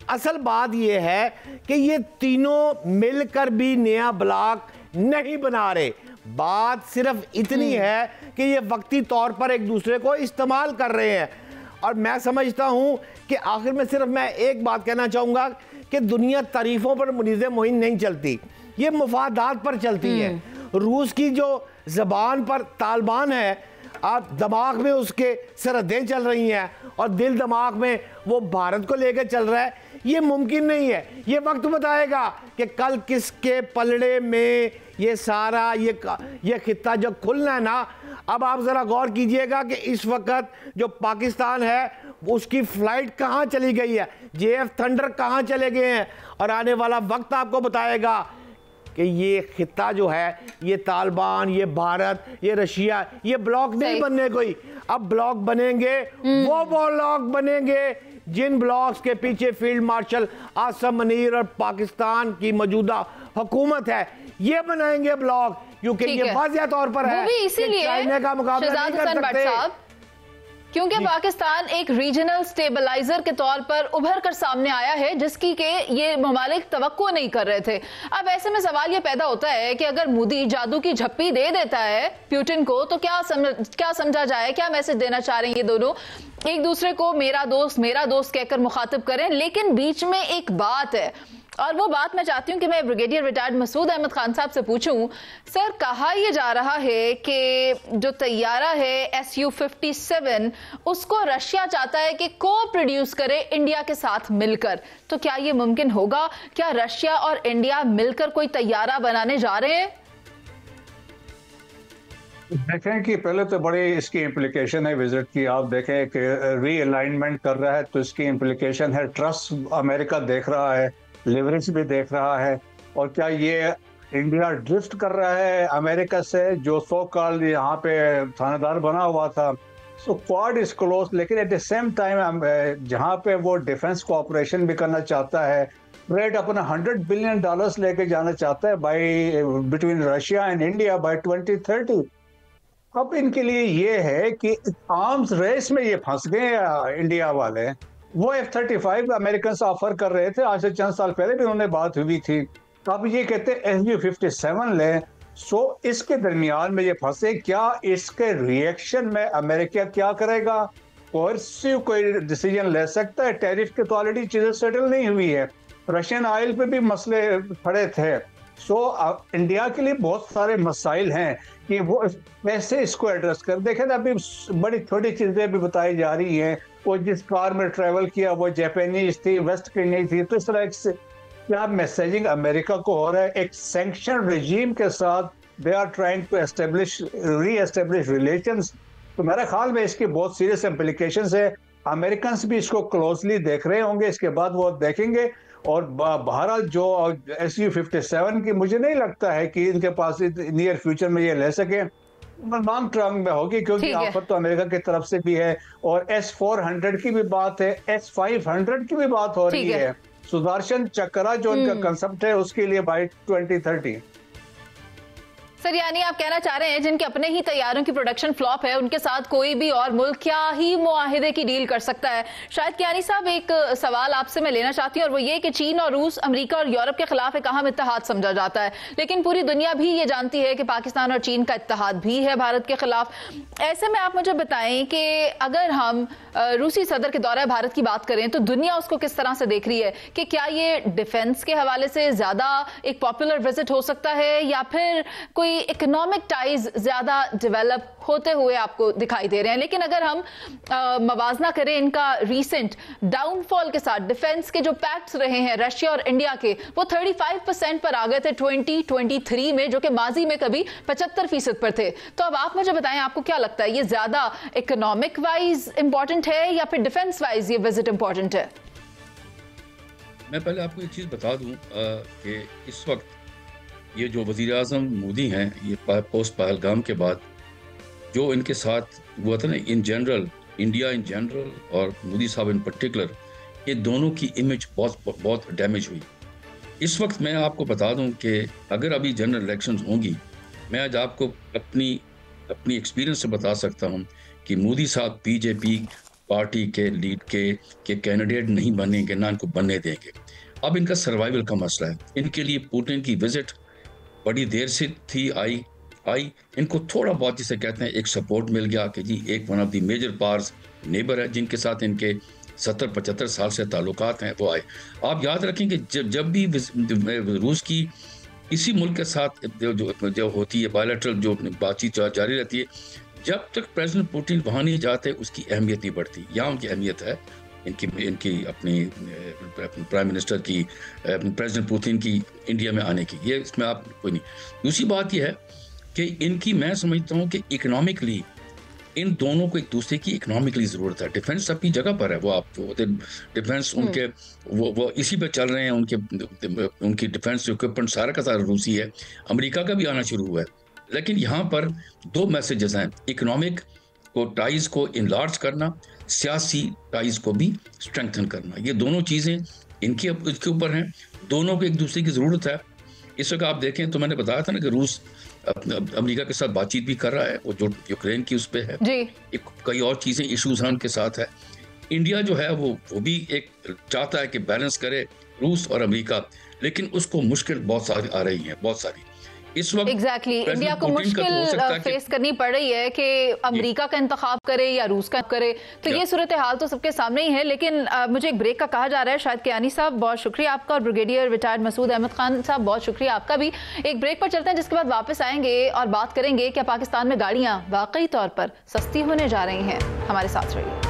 असल बात यह है कि ये तीनों मिलकर भी नया ब्लॉक नहीं बना रहे। बात सिर्फ इतनी है कि ये वक्ती तौर पर एक दूसरे को इस्तेमाल कर रहे हैं। और मैं समझता हूं कि आखिर में सिर्फ मैं एक बात कहना चाहूँगा कि दुनिया तारीफों पर मुनीज़े मोइन नहीं चलती, ये मुफादात पर चलती है। रूस की जो ज़बान पर तालिबान है, आप दिमाग में उसके सरहदें चल रही हैं और दिल दिमाग में वो भारत को लेकर चल रहा है। ये मुमकिन नहीं है। ये वक्त बताएगा कि कल किसके पलड़े में ये सारा ये खित्ता जो खुलना है ना। अब आप ज़रा गौर कीजिएगा कि इस वक्त जो पाकिस्तान है उसकी फ़्लाइट कहाँ चली गई है, JF थंडर कहाँ चले गए हैं, और आने वाला वक्त आपको बताएगा कि ये खित्ता जो है, ये तालिबान, ये भारत, ये रशिया, ये ब्लॉक नहीं बनने कोई। अब ब्लॉक बनेंगे, वो ब्लॉक बनेंगे जिन ब्लॉक्स के पीछे फील्ड मार्शल आसिम मुनीर और पाकिस्तान की मौजूदा हुकूमत है, ये बनाएंगे ब्लॉक, क्योंकि ये वाज़ेह तौर पर है इसीलिए चाइना का मुकाबला नहीं कर सकते, क्योंकि पाकिस्तान एक रीजनल स्टेबलाइजर के तौर पर उभर कर सामने आया है, जिसकी के ये ममालिक तवक्को नहीं कर रहे थे। अब ऐसे में सवाल ये पैदा होता है कि अगर मोदी जादू की झप्पी दे देता है पुतिन को, तो क्या समझा जाए, क्या मैसेज देना चाह रहे हैं ये दोनों? एक दूसरे को मेरा दोस्त कहकर मुखातिब करें। लेकिन बीच में एक बात है, और वो बात मैं चाहती हूं कि मैं ब्रिगेडियर रिटायर्ड मसूद अहमद खान साहब से पूछूं। सर, कहा यह जा रहा है कि जो तैयारा है Su-57, उसको रशिया चाहता है कि को प्रोड्यूस करे इंडिया के साथ मिलकर। तो क्या ये मुमकिन होगा? क्या रशिया और इंडिया मिलकर कोई तैयारा बनाने जा रहे हैं? देखें कि पहले तो बड़ी इसकी इम्प्लीकेशन है विजिट की। आप देखें कि रीअलाइनमेंट कर रहा है, तो इसकी इम्प्लीकेशन है ट्रस्ट अमेरिका देख रहा है, लिवरेज भी देख रहा है। और क्या ये इंडिया ड्रिफ्ट कर रहा है अमेरिका से, जो सो कॉल यहाँ पे थानेदार बना हुआ था। सो क्वाड इज क्लोज, लेकिन एट द सेम टाइम जहाँ पे वो डिफेंस कोऑपरेशन भी करना चाहता है, ट्रेड अपना $100 बिलियन लेके जाना चाहता है by between Russia and India by 2030। अब इनके लिए ये है कि आर्म्स रेस में ये फंस गए इंडिया वाले। वो F-35 अमेरिकन से ऑफर कर रहे थे, आज से चंद साल पहले भी उन्होंने बात हुई थी। अब ये कहते हैं SU-57 लें। सो इसके दरमियान में ये फंसे। क्या इसके रिएक्शन में अमेरिका क्या करेगा? कोर्सिव कोई डिसीजन ले सकता है? टैरिफ के तो ऑलरेडी चीजें सेटल नहीं हुई है, रशियन ऑयल पे भी मसले खड़े थे। सो इंडिया के लिए बहुत सारे मसाइल हैं कि वो कैसे इसको एड्रेस कर। देखें ना, अभी बड़ी छोटी चीजें भी बताई जा रही हैं। वो जिस कार में ट्रेवल किया वो जापानीज थी, वेस्ट की नहीं थी। तो इस तरह से क्या मैसेजिंग अमेरिका को हो रहा है? एक सैंक्शन रेजीम के साथ they are trying to reestablish relations. तो मेरे ख्याल में इसकी बहुत सीरियस इम्प्लीकेशंस है। अमेरिकन भी इसको क्लोजली देख रहे होंगे, इसके बाद वो देखेंगे। और भारत जो SU-57 की, मुझे नहीं लगता है कि इनके पास नियर फ्यूचर में ये ले सके, लॉन्ग टर्म में होगी, क्योंकि ऑफर तो अमेरिका की तरफ से भी है। और S-400 की भी बात है, S-500 की भी बात हो रही है। सुदर्शन चक्रा जो उनका कंसेप्ट है, उसके लिए बाय 2030। सर, यानी आप कहना चाह रहे हैं जिनके अपने ही तैयारों की प्रोडक्शन फ्लॉप है, उनके साथ कोई भी और मुल्क क्या ही मुआहिदे की डील कर सकता है। शायद कियानी साहब, एक सवाल आपसे मैं लेना चाहती हूँ, और वो ये कि चीन और रूस अमेरिका और यूरोप के खिलाफ एक अहम इत्तेहाद समझा जाता है, लेकिन पूरी दुनिया भी ये जानती है कि पाकिस्तान और चीन का इत्तेहाद भी है भारत के खिलाफ। ऐसे में आप मुझे बताएं कि अगर हम रूसी सदर के दौरे भारत की बात करें तो दुनिया उसको किस तरह से देख रही है? कि क्या ये डिफेंस के हवाले से ज्यादा एक पॉपुलर विजिट हो सकता है, या फिर कोई इकोनॉमिक टाइज ज्यादा डेवलप होते हुए आपको दिखाई दे रहे हैं? लेकिन अगर हम मवाजना करें इनका रीसेंट डाउनफॉल के साथ, डिफेंस के जो पैक्ट्स रहे हैं रशिया और इंडिया के, वो 35% पर आ गए थे 2023 में, जो कि माजी में कभी 75% पर थे। तो अब आप मुझे बताएं, आपको क्या लगता है, ये ज्यादा इकोनॉमिक वाइज इंपॉर्टेंट है या फिर डिफेंस वाइज ये विजिट इंपॉर्टेंट है? मैं पहले आपको एक चीज़ बता दूं कि इस वक्त ये जो वज़ीर आज़म मोदी हैं, ये पोस्ट पहलगाम के बाद जो इनके साथ हुआ था ना, in general, India in general और मोदी साहब इन पर्टिकुलर, ये दोनों की इमेज बहुत डैमेज हुई। इस वक्त मैं आपको बता दूं कि अगर अभी जनरल इलेक्शंस होंगी, मैं आज आपको अपनी एक्सपीरियंस से बता सकता हूं कि मोदी साहब बीजेपी पार्टी के लीड के कैंडिडेट नहीं बनेंगे, ना इनको बनने देंगे। अब इनका सर्वाइवल का मसला है। इनके लिए पुतिन की विजिट बड़ी देर से थी, आई इनको थोड़ा बहुत, जिसे कहते हैं, एक सपोर्ट मिल गया कि जी एक one of the major powers neighbour है जिनके साथ इनके 70-75 साल से ताल्लुकात हैं, वो आए। आप याद रखें कि जब भी रूस की इसी मुल्क के साथ जो होती है बायलैटरल जो बातचीत जारी रहती है, जब तक प्रेसिडेंट पुतिन वहाँ नहीं जाते उसकी अहमियत नहीं बढ़ती। यहाँ उनकी अहमियत है, इनकी अपनी प्राइम मिनिस्टर की, प्रेसिडेंट पुतिन की इंडिया में आने की, ये इसमें आप कोई नहीं। दूसरी बात यह है कि इनकी, मैं समझता हूँ कि इकोनॉमिकली इन दोनों को एक दूसरे की इकोनॉमिकली ज़रूरत है। डिफेंस अपनी जगह पर है, वो आप डिफेंस उनके वो इसी पे चल रहे हैं। उनकी डिफेंस इक्विपमेंट सारा का सारा रूसी है। अमेरिका का भी आना शुरू हुआ है। लेकिन यहाँ पर दो मैसेजेस हैं, इकोनॉमिक को टाइज को इनलार्ज करना, सियासी टाइज को भी स्ट्रेंथन करना। ये दोनों चीज़ें इसके ऊपर हैं, दोनों को एक दूसरे की ज़रूरत है। इस वक्त आप देखें तो मैंने बताया था ना कि रूस अमेरिका के साथ बातचीत भी कर रहा है, वो जो यूक्रेन की उस पर है, कई और चीज़ें इश्यूज हैं उनके साथ है। इंडिया जो है वो भी एक चाहता है कि बैलेंस करे रूस और अमेरिका, लेकिन उसको मुश्किल बहुत सारी आ रही हैं, बहुत सारी इस वक्त। इंडिया को मुश्किल फेस करनी पड़ रही है कि अमेरिका का इंतखाब करे या रूस का करे। तो ये सूरत हाल तो सबके सामने ही है। लेकिन मुझे एक ब्रेक का कहा जा रहा है। शायद कियानी साहब बहुत शुक्रिया आपका, और ब्रिगेडियर रिटायर्ड मसूद अहमद खान साहब बहुत शुक्रिया आपका भी। एक ब्रेक पर चलते हैं, जिसके बाद वापस आएंगे और बात करेंगे क्या पाकिस्तान में गाड़ियां वाकई तौर पर सस्ती होने जा रही हैं। हमारे साथ रहिए।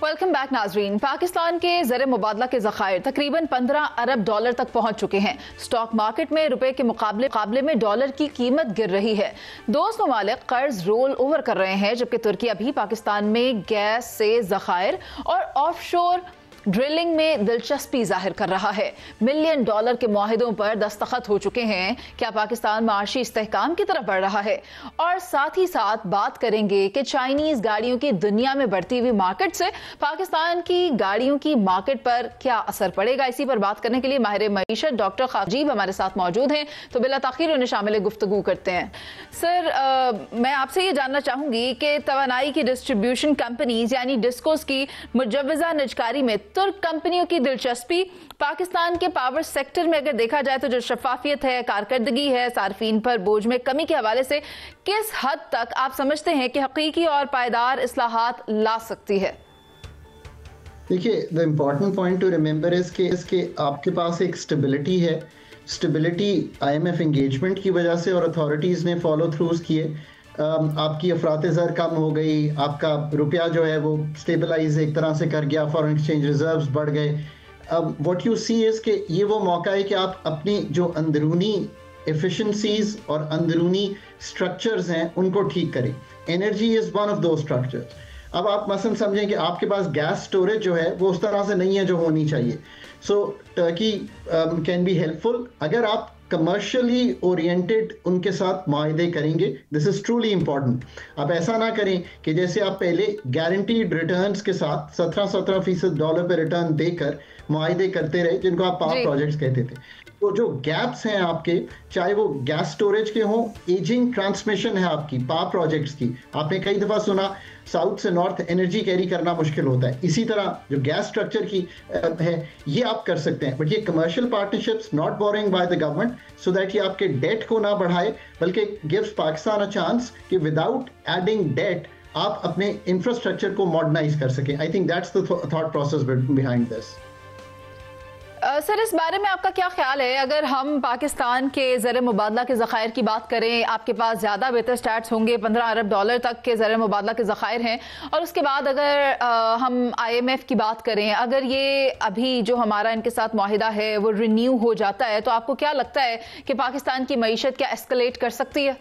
वेलकम बैक बैक नाजरीन। पाकिस्तान के ज़र मुबादला के ज़खायर तकरीबन 15 अरब डॉलर तक पहुंच चुके हैं। स्टॉक मार्केट में रुपए के मुकाबले में डॉलर की कीमत गिर रही है। दोस्त ममालिक कर्ज रोल ओवर कर रहे हैं, जबकि तुर्की अभी पाकिस्तान में गैस से ज़खायर और ऑफशोर ड्रिलिंग में दिलचस्पी जाहिर कर रहा है। $1 मिलियन के मुआहिदों पर दस्तखत हो चुके हैं। क्या पाकिस्तान माशी इस्तेहकाम की तरफ बढ़ रहा है? और साथ ही साथ बात करेंगे कि चाइनीज गाड़ियों की दुनिया में बढ़ती हुई मार्केट से पाकिस्तान की गाड़ियों की मार्केट पर क्या असर पड़ेगा। इसी पर बात करने के लिए माहिर मईशत डॉक्टर खाजीब हमारे साथ मौजूद हैं, तो बिला ताखीर उन्हें शामिल गुफ्तगू करते हैं। सर, मैं आपसे ये जानना चाहूंगी कि तवानाई की डिस्ट्रीब्यूशन कंपनीज यानी डिस्कोस की मुजव्वजा निजकारी में तुर्क कंपनियों की दिलचस्पी, पाकिस्तान के पावर सेक्टर में अगर देखा जाए तो जो शफाफियत है, कारकर्दगी है, सार्फिन पर बोझ में कमी के हवाले से किस हद तक आप समझते हैं कि हकीकी और पायदार इस्लाहात ला सकती है? देखिए, the important point two remember is कि आपके पास एक स्टेबिलिटी है। स्टेबिलिटी IMF एंगेजमेंट की वजह से और अथॉरिटीज़ ने फॉलो थ्रूज किए। आपकी अफरात ज़र कम हो गई, आपका रुपया जो है वो स्टेबलाइज एक तरह से कर गया, फॉरेन एक्सचेंज रिजर्व्स बढ़ गए। अब व्हाट यू सी इज़ कि ये वो मौका है कि आप अपनी जो अंदरूनी एफिशिएंसीज और अंदरूनी स्ट्रक्चर्स हैं उनको ठीक करें। एनर्जी इज़ वन ऑफ दो स्ट्रक्चर्स। अब आप मसलन समझें कि आपके पास गैस स्टोरेज जो है वो उस तरह से नहीं है जो होनी चाहिए। So Turkey can be helpful अगर आप कमर्शियली ओरिएंटेड उनके साथ मुआहदे करेंगे। This is truly important. आप ऐसा ना करें कि जैसे आप पहले गारंटीड रिटर्न्स के साथ 17% डॉलर पे रिटर्न देकर मुआहदे करते रहे, जिनको आप पावर प्रोजेक्ट्स कहते थे। तो जो गैप्स हैं आपके, चाहे वो गैस स्टोरेज के हों, एजिंग ट्रांसमिशन है आपकी पावर प्रोजेक्ट्स की। आपने कई दफ़ा सुना साउथ से नॉर्थ एनर्जी कैरी करना मुश्किल होता है। इसी तरह जो गैस स्ट्रक्चर की है ये आप कर सकते हैं, बट ये commercial partnerships, not boring by the government, so that ये आपके डेट को ना बढ़ाए, बल्कि गिव्स पाकिस्तान अ चांस कि विदाउट एडिंग डेट आप अपने इंफ्रास्ट्रक्चर को मॉडर्नाइज कर सकें। आई think that's the thought process behind this. Sir, इस बारे में आपका क्या ख्याल है? अगर हम पाकिस्तान के ज़र मुबादला के ज़खायर की बात करें, आपके पास ज़्यादा बेहतर स्टैट्स होंगे, 15 अरब डॉलर तक के ज़र मुबादला के ज़खायर हैं, और उसके बाद अगर हम IMF की बात करें, अगर ये अभी जो हमारा इनके साथ मुआहिदा है वो रिन्यू हो जाता है, तो आपको क्या लगता है कि पाकिस्तान की मईशत क्या एस्केलेट कर सकती है?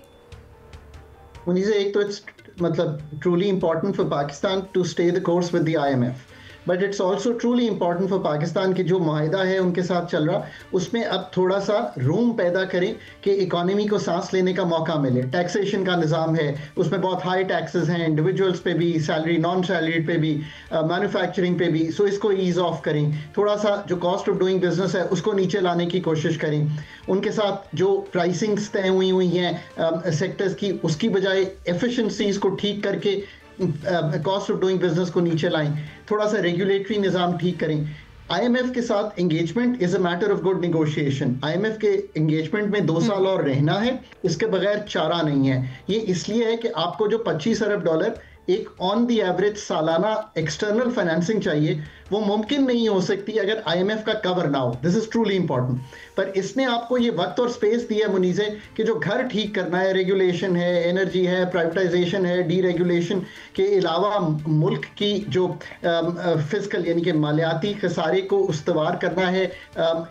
मुनीज़ा, एक तो इट्स मतलब truly important for Pakistan to stay the course with the IMF, but it's also truly important for Pakistan के जो मुआहिदा है उनके साथ चल रहा, उसमें अब थोड़ा सा रूम पैदा करें कि इकॉनमी को सांस लेने का मौका मिले। टैक्सेशन का निज़ाम है, उसमें बहुत हाई टैक्सेस हैं, इंडिविजुअल्स पे भी, सैलरी नॉन सैलरीड पे भी, मैन्युफैक्चरिंग पे भी। सो इसको ईज ऑफ करें, थोड़ा सा जो कॉस्ट ऑफ डूइंग बिजनेस है उसको नीचे लाने की कोशिश करें। उनके साथ जो प्राइसिंग्स तय हुई हैं सेक्टर्स की, उसकी बजाय एफिशिएंसीज को ठीक करके कॉस्ट ऑफ डूइंग बिजनेस को नीचे लाएं। थोड़ा सा रेगुलेटरी निज़ाम ठीक करें। IMF के साथ engagement is a matter of good negotiation. IMF के एंगेजमेंट में 2 साल और रहना है, इसके बगैर चारा नहीं है। ये इसलिए है कि आपको जो 25 अरब डॉलर एक ऑन दी एवरेज सालाना एक्सटर्नल फाइनेंसिंग चाहिए, वो मुमकिन नहीं हो सकती अगर IMF का कवर ना हो। This is truly important. पर इसने आपको ये वक्त और स्पेस दिया मुनीज़े कि जो घर ठीक करना है, रेगुलेशन है, एनर्जी है, प्राइवेटाइजेशन है, डीरेगुलेशन के अलावा मुल्क की जो फिस्कल यानी कि मालियाती खसारे को उस्तवार करना है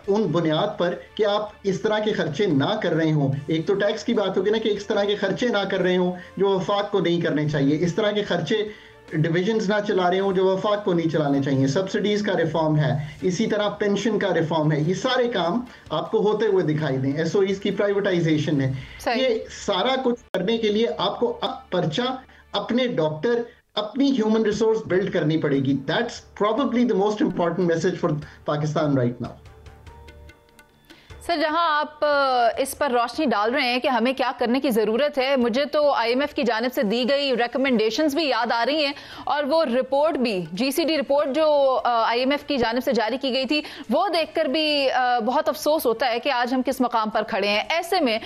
उन बुनियाद पर कि आप इस तरह के खर्चे ना कर रहे हों। एक तो टैक्स की बात होगी ना कि इस तरह के खर्चे ना कर रहे हों जो वफाक को नहीं करने चाहिए, इस तरह के खर्चे डिविजन्स ना चला रहे हो जो वफाक को नहीं चलाने चाहिए, सब्सिडीज का रिफॉर्म है, इसी तरह पेंशन का रिफॉर्म है। ये सारे काम आपको होते हुए दिखाई दें। SOEs की प्राइवेटाइजेशन है, ये सारा कुछ करने के लिए आपको पर्चा, अपने डॉक्टर, अपनी ह्यूमन रिसोर्स बिल्ड करनी पड़ेगी। That's probably the most important message for Pakistan right now. Sir, जहां आप इस पर रोशनी डाल रहे हैं कि हमें क्या करने की ज़रूरत है, मुझे तो IMF की जानिब से दी गई रिकमेंडेशंस भी याद आ रही हैं, और वो रिपोर्ट भी, GCD रिपोर्ट जो IMF की जानिब से जारी की गई थी, वो देखकर भी बहुत अफसोस होता है कि आज हम किस मकाम पर खड़े हैं। ऐसे में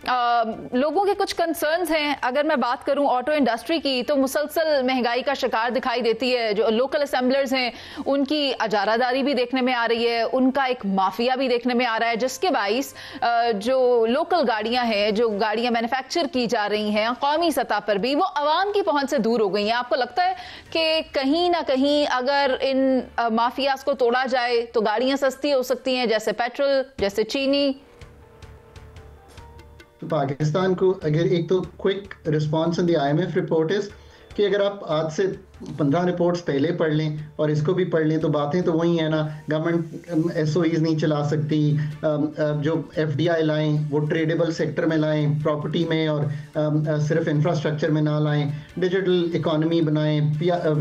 लोगों के कुछ कंसर्न्स हैं। अगर मैं बात करूं ऑटो इंडस्ट्री की, तो मुसलसल महंगाई का शिकार दिखाई देती है। जो लोकल असेंबलर्स हैं उनकी अजारादारी भी देखने में आ रही है, उनका एक माफिया भी देखने में आ रहा है, जिसके बाइस जो लोकल गाड़ियां हैं, जो गाड़ियां मैन्युफैक्चर की जा रही हैं कौमी सतह पर भी, वो आवाम की पहुंच से दूर हो गई हैं। आपको लगता है कि कहीं ना कहीं अगर इन माफियाज को तोड़ा जाए तो गाड़ियां सस्ती हो सकती हैं, जैसे पेट्रोल, जैसे चीनी? तो पाकिस्तान को अगर एक तो quick response in the IMF report is कि अगर आप आज से 15 रिपोर्ट्स पहले पढ़ लें और इसको भी पढ़ लें तो बातें तो वही है ना। गवर्नमेंट एसओईज नहीं चला सकती, जो एफडीआई लाएं वो ट्रेडेबल सेक्टर में लाएं, प्रॉपर्टी में, और सिर्फ इंफ्रास्ट्रक्चर में ना लाएं, डिजिटल इकोनॉमी बनाएं,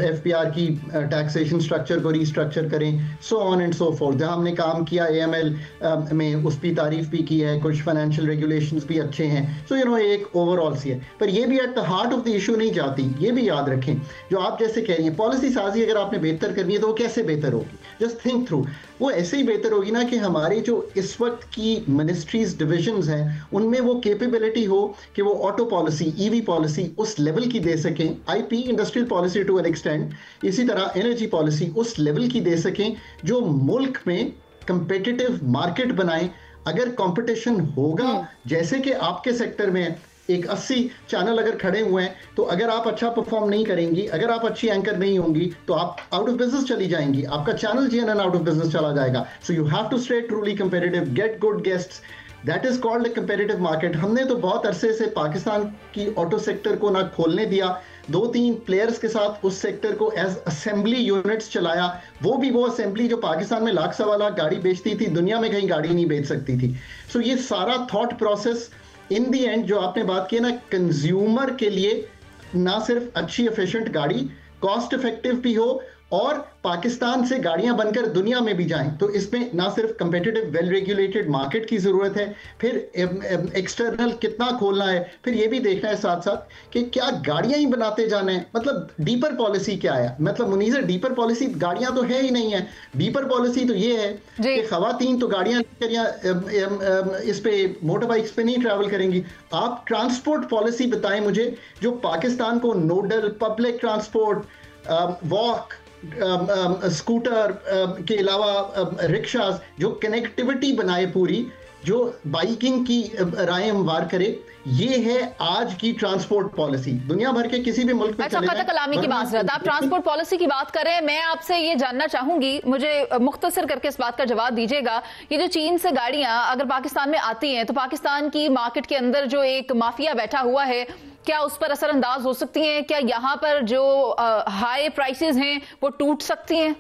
एफपीआर की टैक्सेशन स्ट्रक्चर को रीस्ट्रक्चर करें, so on and so fourth. जहाँ हमने काम किया एएमएल में उसकी तारीफ भी की है, कुछ फाइनेंशियल रेगुलेशंस भी अच्छे हैं। सो एक ओवरऑल सी है, पर ये भी at the heart of the issue नहीं जाती। ये भी याद रखें, जो आप जैसे कह रही है पॉलिसी साजी अगर आपने बेहतर करनी है तो वो कैसे बेहतर होगी, जस्ट थिंक थ्रू। वो ऐसे ही बेहतर होगी ना कि हमारी जो इस वक्त की मिनिस्ट्रीज डिविजन्स हैं उनमें वो कैपेबिलिटी हो कि वो ऑटो पॉलिसी, ईवी पॉलिसी उस लेवल की दे सकें, IP industrial policy to an extent, इसी तरह एनर्जी पॉलिसी उस लेवल की दे सकें जो मुल्क में कंपेटिटिव मार्केट बनाए। अगर कंपटीशन होगा, जैसे कि आपके सेक्टर में एक 80 चैनल अगर खड़े हुए हैं, तो अगर आप अच्छा परफॉर्म नहीं करेंगी, अगर आप अच्छी एंकर नहीं होंगी, तो आप आउट ऑफ बिजनेस चली जाएंगी, आपका channel GNN out of business चला जाएगा। So you have to stay truly competitive, get good guests, that is called a competitive market. हमने तो बहुत अरसे से पाकिस्तान की ऑटो सेक्टर को ना खोलने दिया, 2-3 प्लेयर्स के साथ उस सेक्टर को एज असेंबली यूनिट्स चलाया, वो भी वो असेंबली जो पाकिस्तान में लाख सवा लाख गाड़ी बेचती थी, दुनिया में कहीं गाड़ी नहीं बेच सकती थी। सो ये सारा thought process in the and जो आपने बात की ना, कंज्यूमर के लिए ना सिर्फ अच्छी एफिशिएंट गाड़ी, कॉस्ट इफेक्टिव भी हो और पाकिस्तान से गाड़ियां बनकर दुनिया में भी जाएं, तो इसमें ना सिर्फ कंपेटिटिव वेल रेगुलेटेड मार्केट की जरूरत है, फिर एक्सटर्नल कितना खोलना है, फिर ये भी देखना है साथ साथ कि क्या गाड़ियां ही बनाते जाना है। मतलब डीपर पॉलिसी क्या है, मतलब मुनीज़ा डीपर पॉलिसी गाड़ियां तो है ही नहीं है। डीपर पॉलिसी तो ये है कि खवातीन तो गाड़ियां लेकर इस पे मोटर बाइक्स पे नहीं ट्रैवल करेंगी। आप ट्रांसपोर्ट पॉलिसी बताएं मुझे जो पाकिस्तान को nodal public transport, walk, scooter के अलावा रिक्शाज, जो कनेक्टिविटी बनाए पूरी, जो बाइकिंग की राय हमवार करे। ये है आज की ट्रांसपोर्ट पॉलिसी दुनिया भर के किसी भी मुल्क में। अच्छा, कतक कलामी की बात, आप ट्रांसपोर्ट पॉलिसी की बात करें, मैं आपसे ये जानना चाहूंगी, मुझे मुख्तसर करके इस बात का जवाब दीजिएगा। ये जो चीन से गाड़ियां अगर पाकिस्तान में आती हैं तो पाकिस्तान की मार्केट के अंदर जो एक माफिया बैठा हुआ है, क्या उस पर असरअंदाज हो सकती हैं? क्या यहाँ पर जो हाई प्राइसेस हैं वो टूट सकती हैं?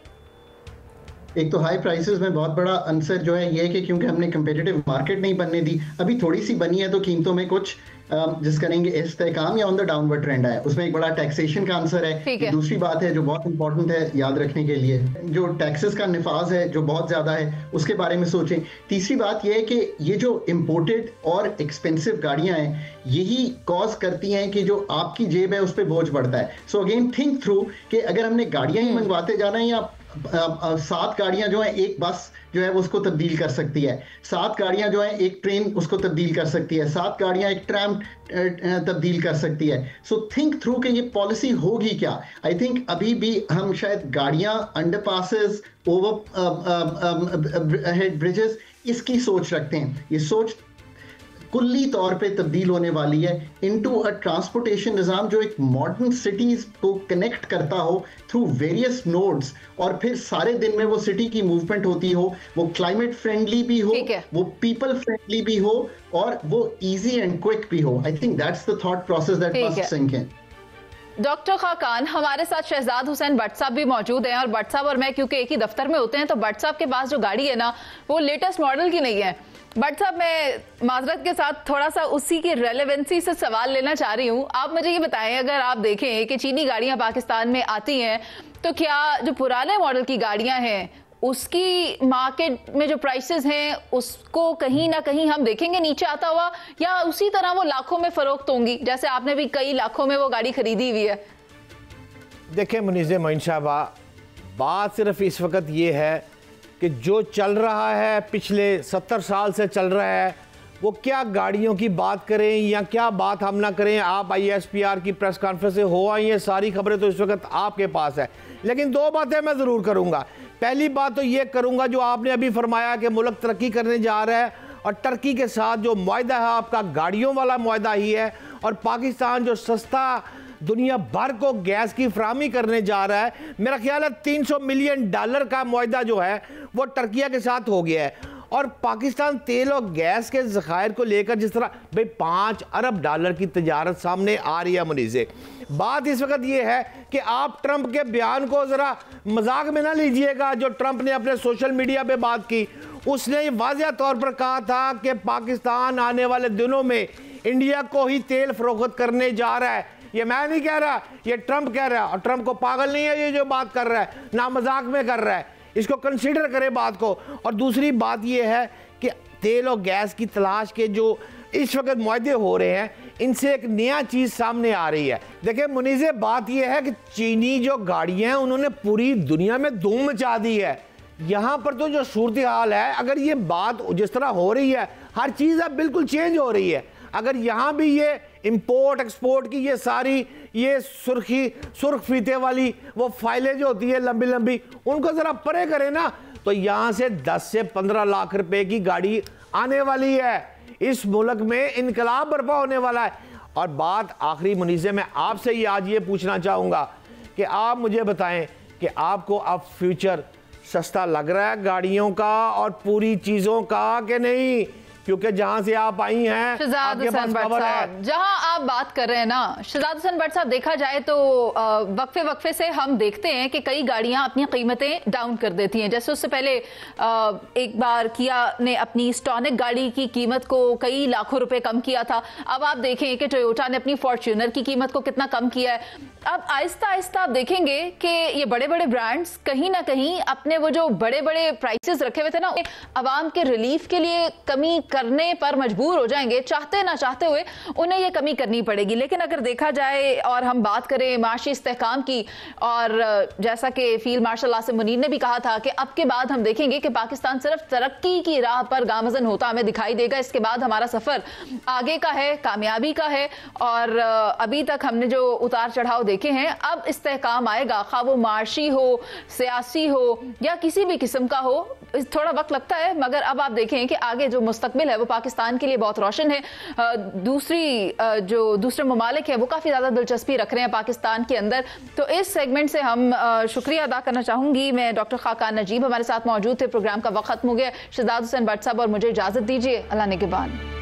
एक तो हाई प्राइसेस में बहुत बड़ा आंसर जो है ये कि क्योंकि हमने कंपेटिटिव मार्केट नहीं बनने दी, अभी थोड़ी सी बनी है तो कीमतों में कुछ जिस करेंगे इस्तेहकाम या ऑन द डाउनवर्ड ट्रेंड है, उसमें एक बड़ा टैक्सेशन का आंसर है। दूसरी बात है जो बहुत इंपॉर्टेंट है याद रखने के लिए, जो टैक्सेस का निफाज है जो बहुत ज्यादा है, उसके बारे में सोचें। तीसरी बात यह है कि ये जो इम्पोर्टेड और एक्सपेंसिव गाड़ियां हैं यही कॉज करती हैं कि जो आपकी जेब है उस पर बोझ बढ़ता है। सो अगेन थिंक थ्रू कि अगर हमने गाड़ियां ही मंगवाते जाना है, या 7 गाड़ियां जो है एक बस जो है उसको तब्दील कर सकती है, 7 गाड़ियां जो है एक ट्रेन उसको तब्दील कर सकती है, 7 गाड़ियां एक ट्रैम तब्दील कर सकती है। सो थिंक थ्रू कि ये पॉलिसी होगी क्या। आई थिंक अभी भी हम शायद गाड़ियां, अंडरपासेस, ओवर हेड ब्रिजेस, इसकी सोच रखते हैं। ये सोच कुल्ली तौर पे तब्दील होने वाली है इनटू अ ट्रांसपोर्टेशन निज़ाम जो एक मॉडर्न सिटीज को कनेक्ट करता हो थ्रू वेरियस नोड्स, और फिर सारे दिन में वो सिटी की मूवमेंट होती हो, वो क्लाइमेट फ्रेंडली भी हो, वो पीपल फ्रेंडली भी हो, और वो इजी एंड क्विक भी हो। I think that's the thought process that must sink in. Doctor Khaqan, हमारे साथ शहजाद हुसैन भट्ट साहब भी मौजूद हैं, और भट्ट साहब और मैं क्योंकि एक ही दफ्तर में होते हैं, तो भट्ट साहब के पास जो गाड़ी है ना वो लेटेस्ट मॉडल की नहीं है। भट्ट साहब, मैं माजरत के साथ थोड़ा सा उसी की रेलेवेंसी से सवाल लेना चाह रही हूँ। आप मुझे ये बताएं, अगर आप देखें कि चीनी गाड़ियां पाकिस्तान में आती हैं तो क्या जो पुराने मॉडल की गाड़ियां हैं उसकी मार्केट में जो प्राइसेस हैं उसको कहीं ना कहीं हम देखेंगे नीचे आता हुआ, या उसी तरह वो लाखों में फरोख्त होंगी जैसे आपने भी कई लाखों में वो गाड़ी खरीदी हुई है? देखें मुनीज़े मोइन साहबा, बात सिर्फ इस वक्त ये है कि जो चल रहा है पिछले 70 साल से चल रहा है वो क्या गाड़ियों की बात करें या क्या बात हम ना करें, आप ISPR की प्रेस कॉन्फ्रेंस से हो आई हैं, सारी खबरें तो इस वक्त आपके पास है। लेकिन दो बातें मैं ज़रूर करूँगा। पहली बात तो ये करूँगा जो आपने अभी फरमाया कि मुल्क तरक्की करने जा रहा है और टर्की के साथ जो मुआहदा है आपका गाड़ियों वाला मुआहदा ही है, और पाकिस्तान जो सस्ता दुनिया भर को गैस की फराहमी करने जा रहा है, मेरा ख्याल है $300 मिलियन का मुआहदा जो है वो टर्किया के साथ हो गया है। और पाकिस्तान तेल और गैस के ज़खायर को लेकर जिस तरह भाई $5 अरब की तजारत सामने आ रही है मुनीज़े, बात इस वक्त ये है कि आप ट्रंप के बयान को ज़रा मजाक में ना लीजिएगा। जो ट्रंप ने अपने सोशल मीडिया पे बात की, उसने ये वाज़ेह तौर पर कहा था कि पाकिस्तान आने वाले दिनों में इंडिया को ही तेल फरोख्त करने जा रहा है। ये मैं नहीं कह रहा, ये ट्रंप कह रहा है, और ट्रंप को पागल नहीं है ये जो बात कर रहा है, ना मजाक में कर रहा है, इसको कंसीडर करें बात को। और दूसरी बात ये है कि तेल और गैस की तलाश के जो इस वक्त मुआहदे हो रहे हैं, इनसे एक नया चीज़ सामने आ रही है। देखिए मुनीज़े, बात यह है कि चीनी जो गाड़ियाँ हैं उन्होंने पूरी दुनिया में धूम मचा दी है। यहाँ पर तो जो सूरत हाल है, अगर ये बात जिस तरह हो रही है, हर चीज़ अब बिल्कुल चेंज हो रही है। अगर यहाँ भी ये इंपोर्ट एक्सपोर्ट की ये सारी ये सुर्ख फीते वाली वो फाइलें जो होती है लंबी लंबी, उनको ज़रा परे करें ना, तो यहाँ से 10 से 15 लाख रुपए की गाड़ी आने वाली है। इस मुल्क में इनकलाब बर्पा होने वाला है। और बात आखिरी मुनीज़े, मैं आपसे ही आज ये पूछना चाहूँगा कि आप मुझे बताएं कि आपको अब फ्यूचर सस्ता लग रहा है गाड़ियों का और पूरी चीज़ों का कि नहीं? क्योंकि जहां से आप आई हैं आपके पास खबर है। जहां आप बात कर रहे हैं ना शहजाद हुसैन भट्ट साहब, देखा जाए तो वक्फे वक्फे से हम देखते हैं कि कई गाड़ियां अपनी कीमतें डाउन कर देती हैं। जैसे उससे पहले एक बार किया ने अपनी स्टॉनिक गाड़ी की कीमत को कई लाखों रुपए कम किया था। अब आप देखें कि टोयोटा ने अपनी फॉर्च्यूनर की कीमत को कितना कम किया है। अब आहिस्ता आहिस्ता आप देखेंगे कि ये बड़े बड़े ब्रांड्स कहीं ना कहीं अपने वो जो बड़े बड़े प्राइसेस रखे हुए थे ना, आवाम के रिलीफ के लिए कमी करने पर मजबूर हो जाएंगे। चाहते ना चाहते हुए उन्हें ये कमी करनी पड़ेगी। लेकिन अगर देखा जाए और हम बात करें माशी इस्तेहकाम की, और जैसा कि फील्ड मार्शल आसिम मुनीर ने भी कहा था कि अब के बाद हम देखेंगे कि पाकिस्तान सिर्फ तरक्की की राह पर गामजन होता हमें दिखाई देगा। इसके बाद हमारा सफर आगे का है, कामयाबी का है। और अभी तक हमने जो उतार चढ़ाव देखे हैं, अब इस्तेहकाम आएगा, खा वो माशी हो, सियासी हो या किसी भी किस्म का हो। थोड़ा वक्त लगता है, मगर अब आप देखें कि आगे जो मुस्तकबिल है वो पाकिस्तान के लिए बहुत रोशन है। जो दूसरे ममालिक है वो काफ़ी ज़्यादा दिलचस्पी रख रहे हैं पाकिस्तान के अंदर। तो इस सेगमेंट से हम शुक्रिया अदा करना चाहूँगी। मैं डॉक्टर खाकान नजीब हमारे साथ मौजूद थे। प्रोग्राम का वक्त खत्म हो गया। शहजाद हुसैन भट्ट साहब और मुझे इजाज़त दीजिए। अल्लाह निगहबान।